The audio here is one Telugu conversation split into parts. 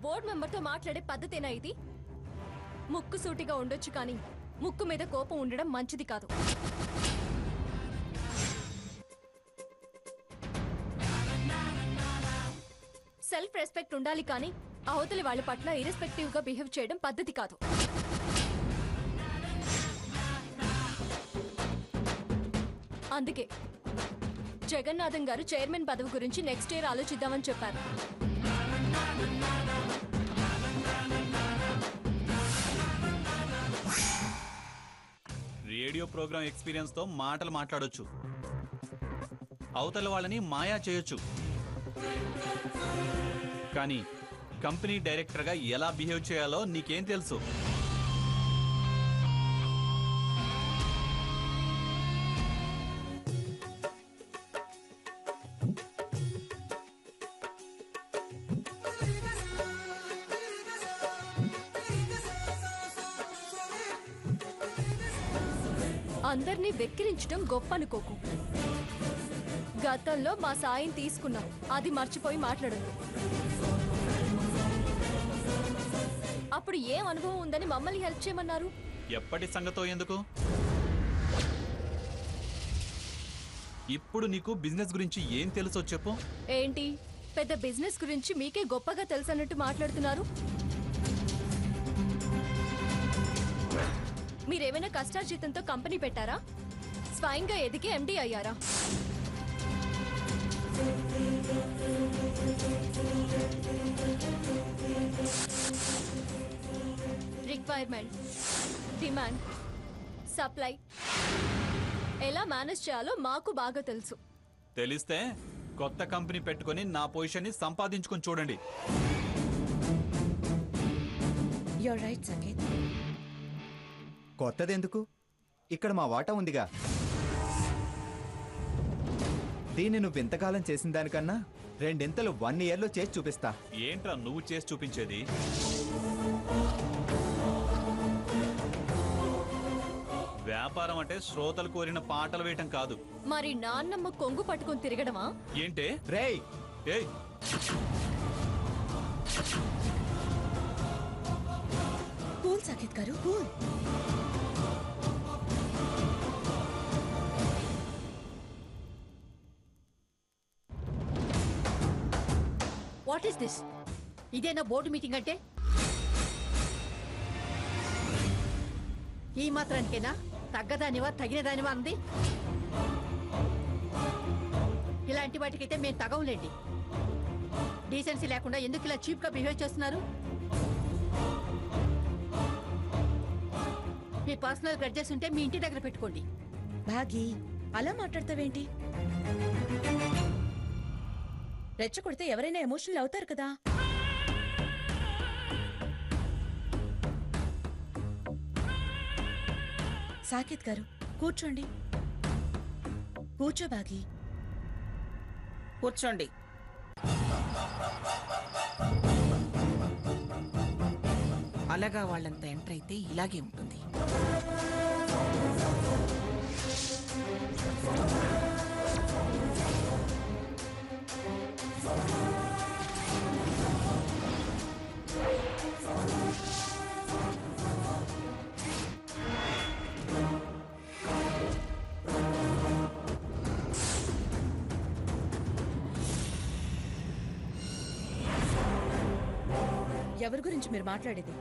బోర్డు మెంబర్తో మాట్లాడే పద్ధతేనా ఇది? ముక్కు సూటిగా ఉండొచ్చు కానీ ముక్కు మీద కోపం ఉండడం మంచిది కాదు. సెల్ఫ్ రెస్పెక్ట్ ఉండాలి కానీ అవతలి వాళ్ళ పట్ల ఇర్రెస్పెక్టివ్ గా బిహేవ్ చేయడం పద్ధతి కాదు. అందుకే జగన్నాథం గారు చైర్మన్ పదవి గురించి నెక్స్ట్ ఇయర్ ఆలోచిద్దామని చెప్పారు. రేడియో ప్రోగ్రామ్ ఎక్స్పీరియన్స్ తో మాటలు మాట్లాడొచ్చు, అవతల వాళ్ళని మాయా చేయొచ్చు, కానీ కంపెనీ డైరెక్టర్ గా ఎలా బిహేవ్ చేయాలో నీకేం తెలుసు? అందర్నీ వెక్కిరించడం గొప్ప అనుకోకు. గతంలో మా సాయం తీసుకున్నాం, అది మర్చిపోయి మాట్లాడదు. అప్పుడు ఏం అనుభవం ఉందని మమ్మల్ని హెల్ప్ చేయమన్నారు? ఎప్పటి సంగతో ఎందుకు? ఇప్పుడు నీకు బిజినెస్ గురించి ఏం తెలుసో చెప్పు. ఏంటి పెద్ద బిజినెస్ గురించి మీకే గొప్పగా తెలుసన్నట్టు మాట్లాడుతున్నారు? మీరేమైనా కష్టార్జితంతో కంపెనీ పెట్టారా? స్వయంగా ఎదిగి ఎండీ అయ్యారా? రిక్వైర్మెంట్, డిమాండ్, సప్లై ఎలా మేనేజ్ చేయాలో మాకు బాగా తెలుసు. తెలిస్తే కొత్త కంపెనీ పెట్టుకొని నా పొజిషన్ ని సంపాదించుకొని చూడండి. You're right Sangeet. కొత్తదెందుకు? ఇక్కడ మా వాటా ఉందిగా. దీన్ని నువ్వు ఇంతకాలం చేసిన దానికన్నా రెండింతలు 1 yearలో చేసి చూపిస్తా. ఏంట్రా నువ్వు చేసి చూపించేది? వ్యాపారం అంటే శ్రోతలు కోరిన పాటలు వేయటం కాదు. మరి నాన్నమ్మ కొంగు పట్టుకొని తిరగడమా? ఏంటే రేయ్, ఏయ్, కూల్ సంగీత్ గారు, కూల్. What is this? ఇదేనా బోర్డు మీటింగ్ అంటే? ఈ మాత్రానికేనా తగ్గదానివా తగినదానివా అంది? ఇలాంటి వాటికైతే మేము తగవులేండి. డీసెన్సీ లేకుండా ఎందుకు ఇలా చీప్ గా బిహేవ్ చేస్తున్నారు? మీ పర్సనల్ గ్రడ్జెస్ ఉంటే మీ ఇంటి దగ్గర పెట్టుకోండి. భాగి, అలా మాట్లాడతావేంటి? రెచ్చగొడితే ఎవరైనా ఎమోషనల్ అవుతారు కదా. సాకేత్ గారు కూర్చోండి. కూర్చో భాగి. కూర్చోండి. అలాగా వాళ్ళంతా ఎంటర్ అయితే ఇలాగే ఉంటుంది. ఎవరి గురించి మీరు మాట్లాడేది?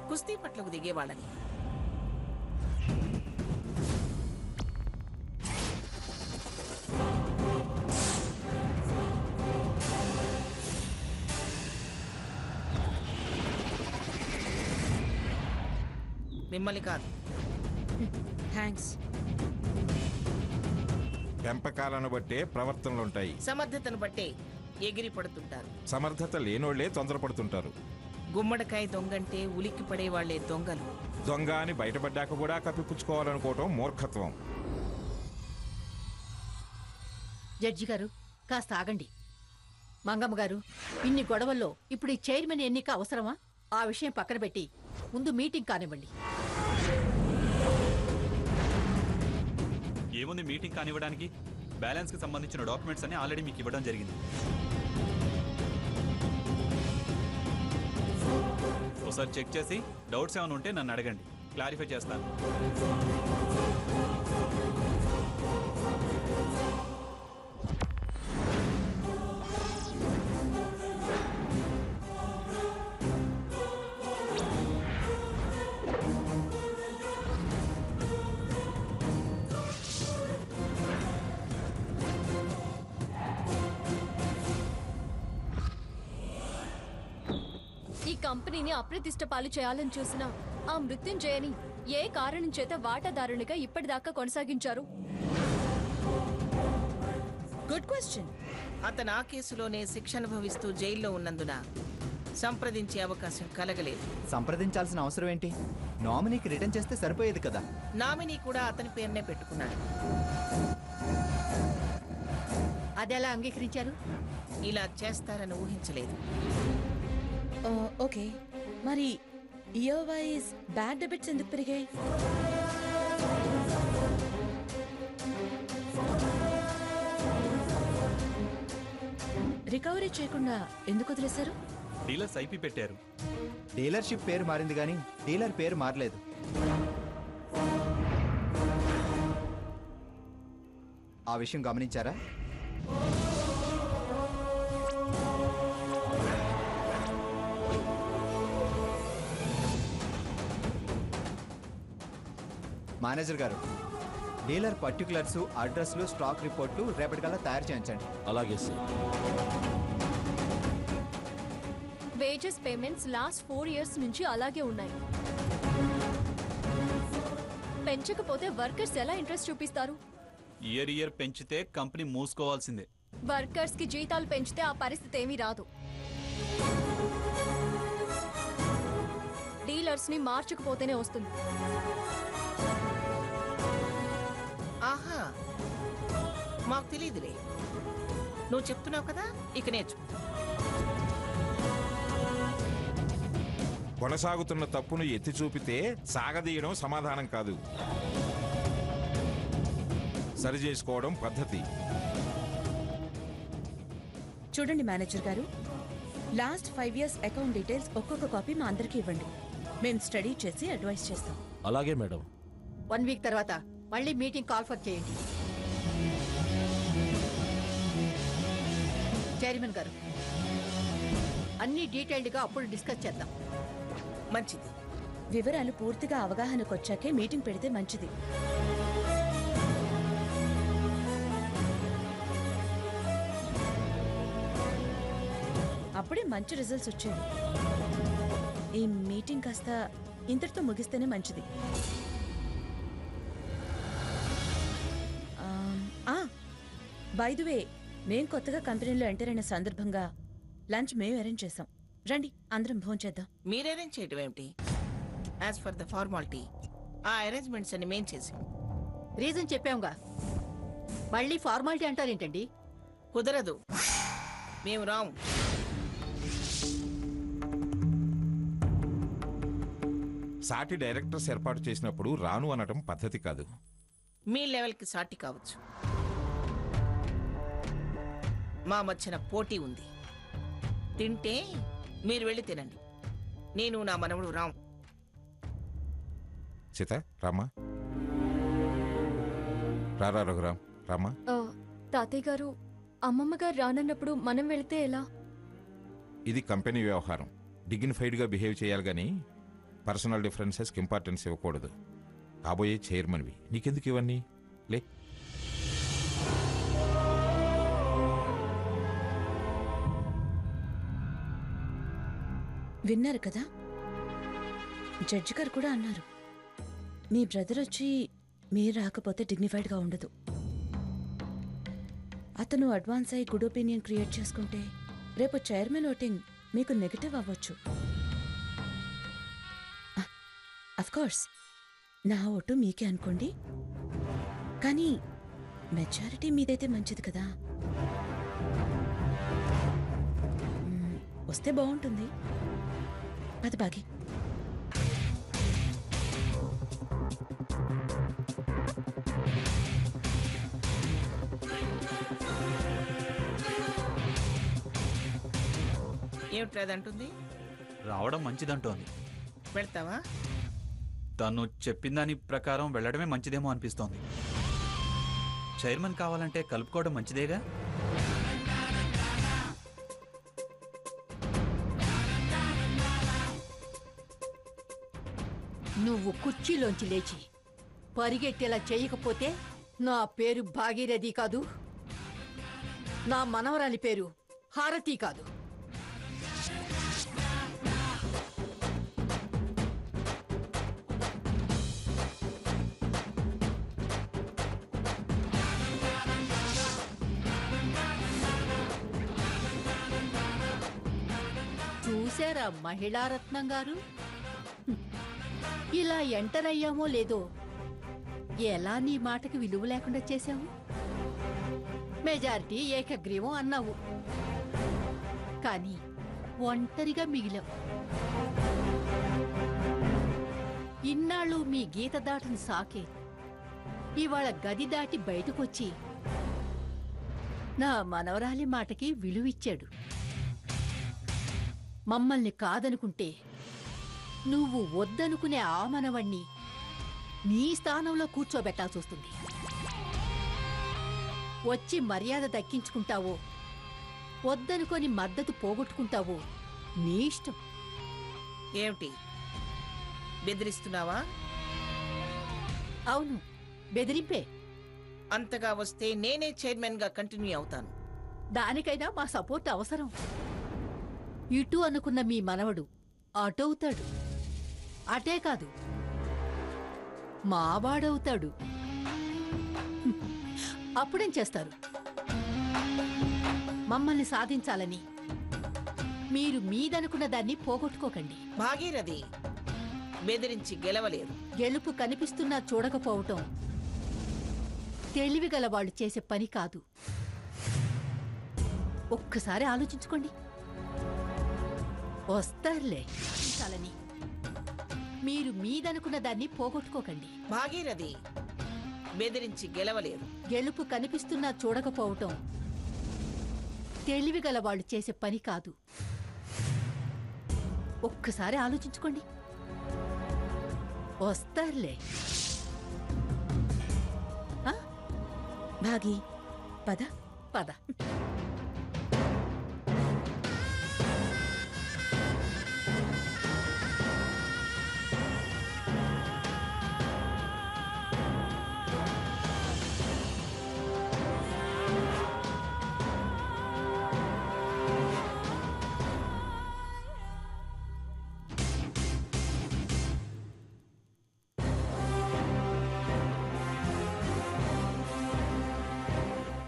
కుస్తీ పట్లకు దిగేవాళ్ళని. మిమ్మల్ని కాదు. థ్యాంక్స్. పెంపకాలను బట్టే ప్రవర్తనలుంటాయి, సమర్థతను బట్టే ఎగిరి పడుతుంటారు. సమర్థత లేనోళ్లే తొందరపడుతుంటారు. గుమ్మడికాయ దొంగంటే ఉలిక్కి పడేవాళ్లే దొంగలు. దొంగ అని బయటపడ్డాక కూడా కప్పిపుచ్చుకోవాలనుకోవటం మూర్ఖత్వం. జడ్జి గారు కాస్త ఆగండి. మంగమ్మ గారు, ఇన్ని గొడవల్లో ఇప్పుడు ఈ చైర్మన్ ఎన్నిక అవసరమా? ఆ విషయం పక్కన పెట్టి ముందు మీటింగ్ కానివ్వండి. ఏముంది మీటింగ్ కానివ్వడానికి? బ్యాలెన్స్ కి సంబంధించిన డాక్యుమెంట్స్ అన్ని ఆల్రెడీ మీకు ఇవ్వడం జరిగింది. ఒకసారి చెక్ చేసి డౌట్స్ ఏమైనా ఉంటే నన్ను అడగండి, క్లారిఫై చేస్తాను. ఈ కంపెనీని అప్రతిష్ట పాలు చేయాలని చూసిన ఆ మృత్యుంజయని ఏ కారణం చేత వాటాదారునిగా ఇప్పటిదాకా కొనసాగించారు? Good question. అతను ఆ కేసులోనే శిక్ష అనుభవిస్తూ జైల్లో ఉన్నందున సంప్రదించే అవకాశం కలగలేదు. సంప్రదించాల్సిన అవసరం ఏంటి? నామినీకి రిటర్న్ చేస్తే సరిపోయేది కదా. నామినీ కూడా అతని పేరునే పెట్టుకున్నాడు. అదెలా అంగీకరించారు? ఇలా చేస్తారని ఊహించలేదు. ఓకే, మరి ఇయర్ వైజ్ బ్యాడ్ డెబిట్స్ ఎందుకు పెరిగాయి? రికవరీ చేయకుండా ఎందుకు వదిలేశారు? డీలర్స్ ఐపీ పెట్టారు. డీలర్షిప్ పేరు మారింది కానీ డీలర్ పేరు మారలేదు. ఆ విషయం గమనించారా? మేనేజర్ గారు, డీలర్ పర్టికులర్స్, అడ్రస్లు, స్టాక్ రిపోర్ట్లు రేపటికల్లా తయారు చేయించండి. అలాగే sir. Wages payments last 4 years నుంచి అలాగే ఉన్నాయి. పెంచకపోతే వర్కర్స్ ఎలా ఇంట్రెస్ట్ చూపిస్తారు? ఇయర్ పెంచితే కంపెనీ మూసుకోవాల్సిందే. వర్కర్స్ కి జీతాలు పెంచితే ఆ పరిస్థితి ఏమీ రాదు. డీలర్స్ ని మార్చకపోతేనే వస్తుంది. ఆహా, మాకు తెలియదులే. నువ్వు చెప్తున్నావు కదా, ఇక నేర్చుకో. కొనసాగుతున్న తప్పును ఎత్తి చూపితే సాగదీయడం సమాధానం కాదు, సరి చేసుకోవడం పద్ధతి. చూడండి మేనేజర్ గారు, లాస్ట్ 5 years అకౌంట్ డీటెయిల్స్ ఒక్కొక్క కాపీ మా అందరికీ ఇవ్వండి. మేము స్టడీ చేసి అడ్వైస్ చేస్తాం. అలాగే మేడం. 1 week తర్వాత మళ్ళీ మీటింగ్ కాల్ ఫర్ చేయండి. చైర్మన్ గారు, అన్ని డీటెయిల్డ్గా అప్పుడు డిస్కస్ చేద్దాం. మంచిది. వివరాలు పూర్తిగా అవగాహనకు వచ్చాకే మీటింగ్ పెడితే మంచిది. అప్పుడే మంచి రిజల్ట్స్ వచ్చేవి. ఈ మీటింగ్ కాస్త ఇంతటితో ముగిస్తేనే మంచిది. బై ది వే, మేం కొత్తగా కంపెనీలో ఎంటర్ అయిన సందర్భంగా లంచ్ మేము అరేంజ్ చేసాం. రండి, అందరం భోంచేద్దాం. మీరు అరేంజ్ చేయటం ఏమిటి? యాజ్ ఫర్ ద ఫార్మాలిటీ, ఆ అరేంజ్మెంట్స్ అన్ని మేం చేసాం. రీజన్ చెప్పాంగా, మళ్ళీ ఫార్మాలిటీ అంటారేంటండి? కుదరదు, మేము రాము. సాటి డైరెక్టర్స్ ఏర్పాటు చేసినప్పుడు రాను అనటం పద్ధతి కాదు. మీ లెవెల్కి సాటి కావచ్చు, మా మధ్యన పోటీ ఉంది. తింటే మీరు వెళ్ళి తినండి, నేను నా మనవడు రాము. సీత, రామా. రారా రఘురాం, రామా. తాతయ్య గారు, అమ్మమ్మ గారు రానన్నప్పుడు మనం వెళితే ఎలా? ఇది కంపెనీ వ్యవహారం, డిగ్నిఫైడ్గా బిహేవ్ చేయాలి కానీ పర్సనల్ డిఫరెన్సెస్కి ఇంపార్టెన్స్ ఇవ్వకూడదు. కాబోయే చైర్మన్వి, నీకెందుకు ఇవన్నీ? లే. విన్నారు కదా, జడ్జి గారు కూడా అన్నారు, మీ బ్రదర్ వచ్చి మీరు రాకపోతే డిగ్నిఫైడ్గా ఉండదు. అతను అడ్వాన్స్ అయి గుడ్ ఒపీనియన్ క్రియేట్ చేసుకుంటే రేపు చైర్మన్ ఓటింగ్ మీకు నెగటివ్ అవ్వచ్చు. అఫ్కోర్స్ నా ఓటు మీకే అనుకోండి, కానీ మెజారిటీ మీదైతే మంచిది కదా. వస్తే బాగుంటుంది. పద బాగి. ఏమిట్రా అదంటుంది? రావడం మంచిదంటోంది. వెళ్తావా? తను చెప్పిన దాని ప్రకారం వెళ్ళడమే మంచిదేమో అనిపిస్తోంది. చైర్మన్ కావాలంటే కలుపుకోవడం మంచిదేగా. నువ్వు కుర్చీలోంచి లేచి పరిగెట్టేలా చేయకపోతే నా పేరు భాగీరథి కాదు, నా మనవరాలి పేరు హారతి కాదు. చూశారా మహిళారత్నం గారు? ఇలా ఎంటర్ అయ్యామో లేదో ఎలా నీ మాటకి విలువ లేకుండా చేశావు? మెజారిటీ ఏకగ్రీవం అన్నావు, కానీ ఒంటరిగా మిగిలావు. ఇన్నాళ్ళు మీ గీత దాటని సాకే ఇవాళ గది దాటి బయటకొచ్చి నా మనవరాలి మాటకి విలువిచ్చాడు. మమ్మల్ని కాదనుకుంటే నువ్వు వద్దనుకునే ఆ మనవణ్ణి నీ స్థానంలో కూర్చోబెట్టాల్సొస్తుంది. వచ్చి మర్యాద దక్కించుకుంటావో వద్దనుకొని మద్దతు పోగొట్టుకుంటావో నీ ఇష్టం. ఏమిటి బెదిరిస్తున్నావా? అవును, బెదిరింపే. అంతగా వస్తే నేనే చైర్మన్ గా కంటిన్యూ అవుతాను. దానికైనా మా సపోర్ట్ అవసరం. ఇటు అనుకున్న మీ మనవడు అటవుతాడు, అటే కాదు మావాడవుతాడు. అప్పుడేం చేస్తారు? మమ్మల్ని సాధించాలని మీరు మీదనుకున్న దాన్ని పోగొట్టుకోకండి. భాగీరథి బెదిరించి గెలవలేరు. గెలుపు కనిపిస్తున్నా చూడకపోవటం తెలివిగల వాళ్ళు చేసే పని కాదు. ఒక్కసారి ఆలోచించుకోండి. వస్తారులే చాలని మీరు మీదనుకున్న దాన్ని పోగొట్టుకోకండి. భాగీరథి బెదిరించి గెలవలేరు. గెలుపు కనిపిస్తున్నా చూడకపోవటం తెలివిగల వాళ్ళు చేసే పని కాదు. ఒక్కసారి ఆలోచించుకోండి. వస్తారులే. ఆ? భాగి పద. పద.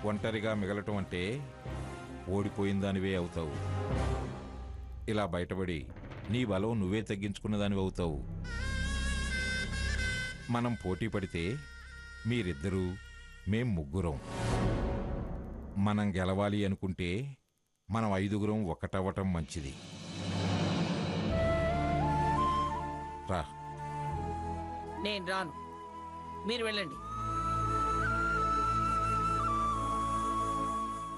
ఒంటరిగా మిగలటం అంటే ఓడిపోయిందానివే అవుతావు. ఇలా బయటపడి నీ బలం నువ్వే తగ్గించుకున్న దానివి అవుతావు. మనం పోటీ పడితే మీరిద్దరూ మేం ముగ్గురం. మనం గెలవాలి అనుకుంటే మనం 5గురం ఒకటవ్వటం మంచిది. రా. నేను రాను, మీరు వెళ్ళండి.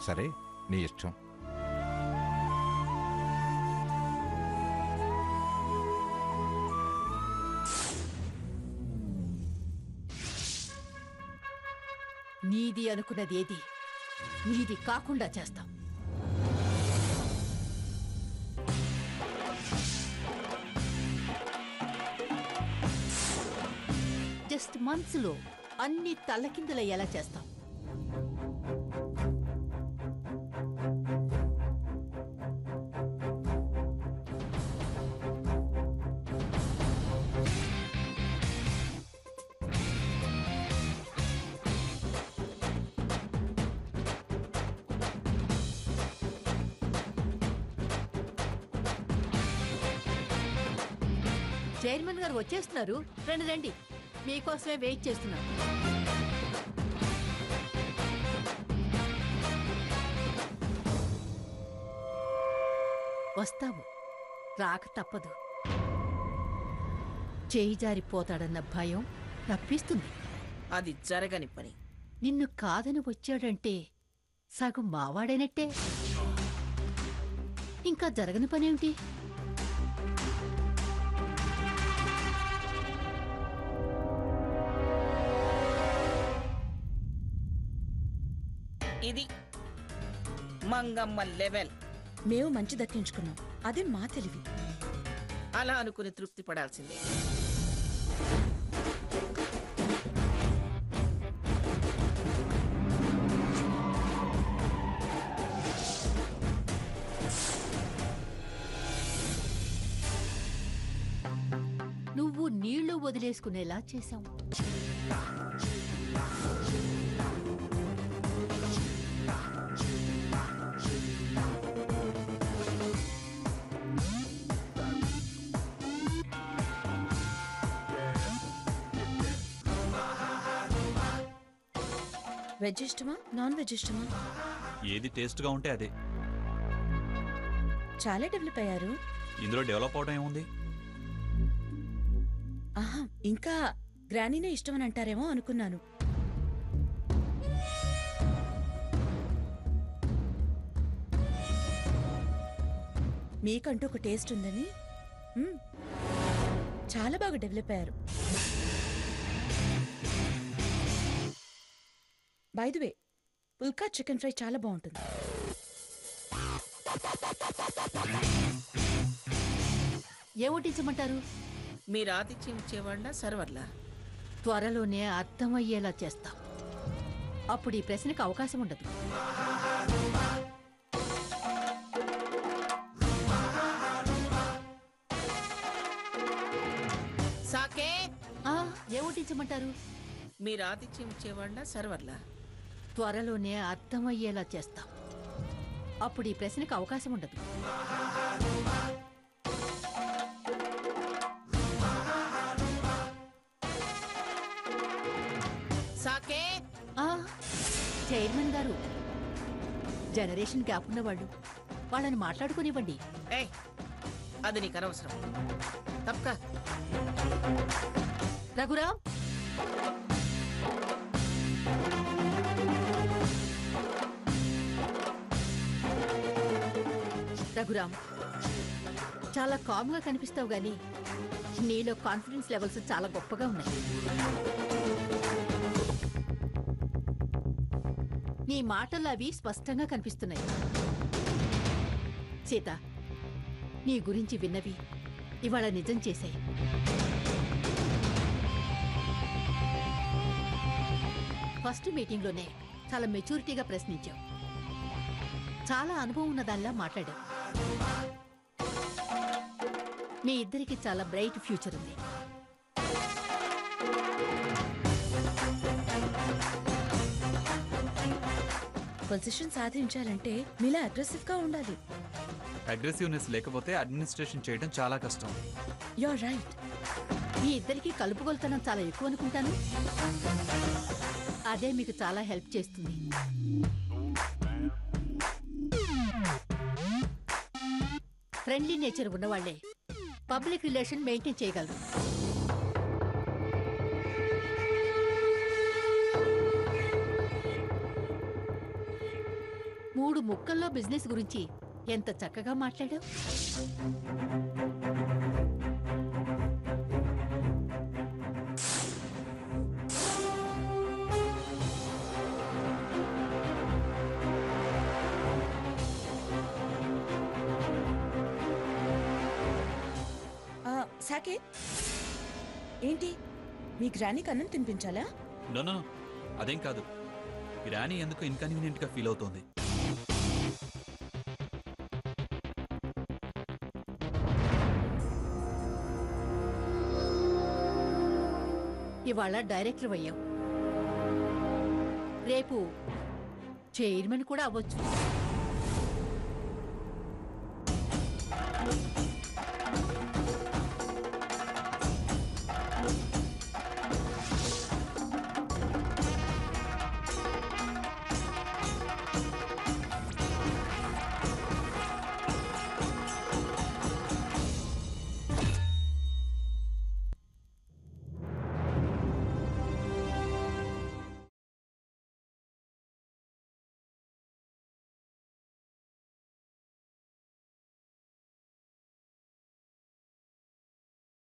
సరే, నీ ఇష్టం. నీది అనుకున్నదేది నీది కాకుండా చేస్తాం. జస్ట్ మంత్స్లో అన్ని తల్లకిందులయ్యేలా చేస్తాం. చైర్మన్ గారు వచ్చేస్తున్నారు. రండి రండి, మీకోసమే వెయిట్ చేస్తున్నాం. వస్తావు, రాక తప్పదు. చేయి జారిపోతాడన్న భయం తప్పిస్తుంది. అది జరగని పని. నిన్ను కాదని వచ్చాడంటే సగం మావాడైనట్టే. ఇంకా జరగని పనేమిటి? ఇది మంగమ్మ లెవెల్. మేము మంచి దక్కించుకున్నాం, అదే మా తెలివి. అలా అనుకుని తృప్తి పడాల్సిందే. నువ్వు నీళ్లు వదిలేసుకునేలా చేశావు. వెజ్ ఇష్టమా, నాన్ వెజ్ ఇష్టమా? ఏది టేస్ట్గా ఉంటే అదే. చాలా డెవలప్ అయ్యారు. ఇందులో డెవలప్ అవడం ఏముంది? ఆహా, ఇంకా గ్రానీనే ఇష్టమని అంటారేమో అనుకున్నాను. మీకంటూ ఒక టేస్ట్ ఉందని. చాలా బాగా డెవలప్ అయ్యారు. By the way, pulka chicken fry చాలా బాగుంటుంది. ఏమిటించమంటారు? మీరు ఆతిథ్యం ఇచ్చేవాళ్ళ సర్వర్లా? త్వరలోనే అర్థమయ్యేలా చేస్తాం. అప్పుడు ఈ ప్రశ్నకు అవకాశం ఉండదు. సాకే, ఏమిటించమంటారు? మీరు ఆతిథ్యం ఇచ్చేవాళ్ళ సర్వర్లా? త్వరలోనే అర్థమయ్యేలా చేస్తాం. అప్పుడు ఈ ప్రశ్నకు అవకాశం ఉండదు. సాకే, చైర్మన్ గారు, జనరేషన్ గ్యాప్ ఉన్నవాళ్ళు, వాళ్ళని మాట్లాడుకునివ్వండి. ఏయ్, అది నీకు అనవసరం. తప్పక. రఘురామ్, రఘురామ్, చాలా కామ్గా కనిపిస్తావు గాని నీలో కాన్ఫిడెన్స్ లెవెల్స్ చాలా గొప్పగా ఉన్నాయి. నీ మాటలు అవి స్పష్టంగా కనిపిస్తున్నాయి. సీత, నీ గురించి విన్నవి ఇవాళ నిజం చేశాయి. ఫస్ట్ మీటింగ్లోనే చాలా మెచ్యూరిటీగా ప్రశ్నించావు. చాలా అనుభవం ఉన్నదానిలా మాట్లాడావు. మీ ఇద్దరికి చాలా బ్రైట్ ఫ్యూచర్ ఉంది. పొజిషన్ సాధించాలంటే మీలా అగ్రెసివ్ గా ఉండాలి. అగ్రెసివ్నెస్ లేకపోతే అడ్మినిస్ట్రేషన్ చేయడం చాలా కష్టం. You're right. మీ ఇద్దరికి కలుపుగొలుతనం చాలా ఎక్కువ అనుకుంటాను. అదే మీకు చాలా హెల్ప్ చేస్తుంది. ఫ్రెండ్లీ నేచర్ ఉన్నవాళ్లే పబ్లిక్ రిలేషన్ మెయింటైన్ చేయగలరు. మూడు ముక్కల్లో బిజినెస్ గురించి ఎంత చక్కగా మాట్లాడావు. సాకే, ఏంటి మీ గ్రానీకి అన్నం తినిపించాలా? నో, అదేం కాదు. గ్రానీ ఎందుకు ఇన్కన్వీనియంట్ గా ఫీల్ అవుతోంది. ఇవాళ డైరెక్టర్ అయ్యావు, రేపు చైర్మన్ కూడా అవ్వచ్చు.